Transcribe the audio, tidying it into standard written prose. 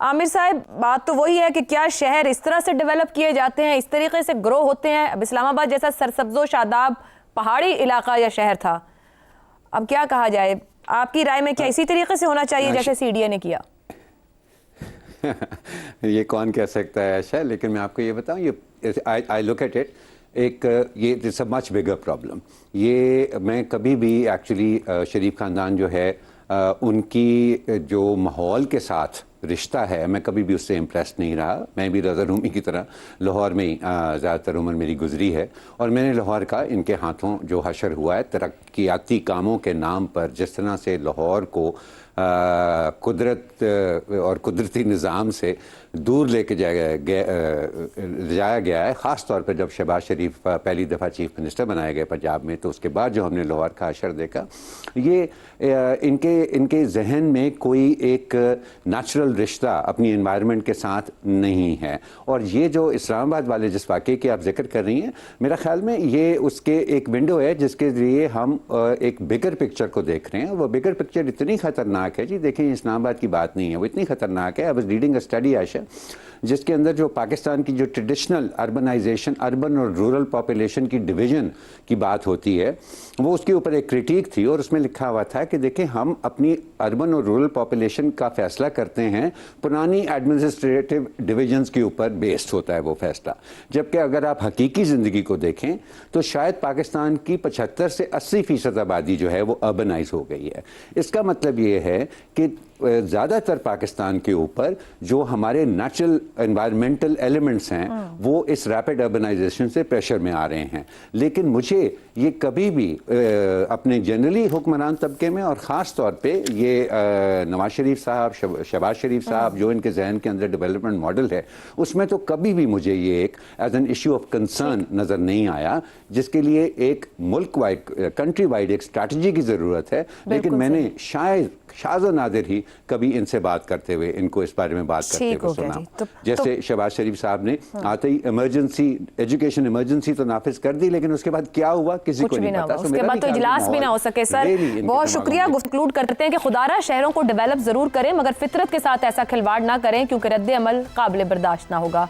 عامر صاحب، بات تو وہی ہے کہ کیا شہر اس طرح سے ڈیولپ کیے جاتے ہیں، اس طریقے سے گرو ہوتے ہیں؟ اب اسلام آباد جیسا سرسبز و شاداب پہاڑی علاقہ یا شہر تھا، اب کیا کہا جائے؟ آپ کی رائے میں کیا اسی طریقے سے ہونا چاہیے جیسے سی ڈی اے نے کیا؟ یہ کون کہہ سکتا ہے عائشہ، لیکن میں آپ کو یہ بتاؤں، یہ آئی لک ایٹ اٹ، یہ it's a much bigger problem. یہ میں کبھی بھی ایکچولی شریف خاندان جو ہے ان کی جو ماحول کے ساتھ رشتہ ہے، میں کبھی بھی اس سے امپریس نہیں رہا۔ میں بھی رضا رومی کی طرح لاہور میں ہی زیادہ تر عمر میری گزری ہے، اور میں نے لاہور کا ان کے ہاتھوں جو حشر ہوا ہے ترقیاتی کاموں کے نام پر، جس طرح سے لاہور کو قدرت اور قدرتی نظام سے دور لے کے جایا گیا ہے، خاص طور پہ جب شہباز شریف پہلی دفعہ چیف منسٹر بنائے گئے پنجاب میں، تو اس کے بعد جو ہم نے لاہور کا حشر دیکھا، یہ ان کے ذہن میں کوئی ایک نیچرل رشتہ اپنی انوائرمنٹ کے ساتھ نہیں ہے۔ اور یہ جو اسلام آباد والے جس واقعے کی آپ ذکر کر رہی ہیں، میرا خیال میں یہ اس کے ایک ونڈو ہے جس کے ذریعے ہم ایک بگر پکچر کو دیکھ رہے ہیں۔ وہ بگر پکچر اتنی خطرناک ہے، جی دیکھیں، اسلام آباد کی بات نہیں ہے، وہ اتنی خطرناک ہے۔ I was reading a study عائشہ، جس کے اندر جو پاکستان کی جو ٹریڈیشنل اربنائزیشن، اربن اور رورل پاپولیشن کی ڈویژن کی بات ہوتی ہے، وہ اس کے اوپر ایک کریٹیک تھی، اور اس میں لکھا ہوا تھا کہ دیکھیں، ہم اپنی اربن اور رورل پاپولیشن کا فیصلہ کرتے ہیں پرانی ایڈمنسٹریٹو ڈویژنز کے اوپر بیسڈ ہوتا ہے وہ فیصلہ، جبکہ اگر آپ حقیقی زندگی کو دیکھیں تو شاید پاکستان کی 75 سے 80% آبادی جو ہے وہ اربنائز ہو گئی ہے۔ اس کا مطلب یہ ہے کہ زیادہ تر پاکستان کے اوپر جو ہمارے نیچرل انوائرمنٹل ایلیمنٹس ہیں وہ اس ریپڈ اربنائزیشن سے پریشر میں آ رہے ہیں۔ لیکن مجھے یہ کبھی بھی اپنے جنرلی حکمران طبقے میں، اور خاص طور پہ یہ نواز شریف صاحب، شہباز شریف صاحب، جو ان کے ذہن کے اندر ڈیولپمنٹ ماڈل ہے، اس میں تو کبھی بھی مجھے یہ ایک as an issue of concern نظر نہیں آیا، جس کے لیے ایک ملک وائڈ، کنٹری وائڈ ایک اسٹریٹجی کی ضرورت ہے۔ لیکن میں نے شاید شاذ و نادر ہی کبھی ان سے بات کرتے ہوئے، ان کو اس بارے میں بات کرتے ہوئے سنا۔ جیسے شہباز شریف صاحب نے آتے ہی ایمرجنسی، ایجوکیشن ایمرجنسی تو نافذ کر دی، لیکن اس کے بعد کیا ہوا کسی کو نہیں پتا۔ اس کے بعد تو اجلاس بھی نہ ہو سکے۔ سر بہت شکریہ، گفتگو کرتے ہیں کہ خدا را شہروں کو ڈیولپ ضرور کریں، مگر فطرت کے ساتھ ایسا کھلواڑ نہ کریں، کیونکہ رد عمل قابل برداشت نہ ہوگا۔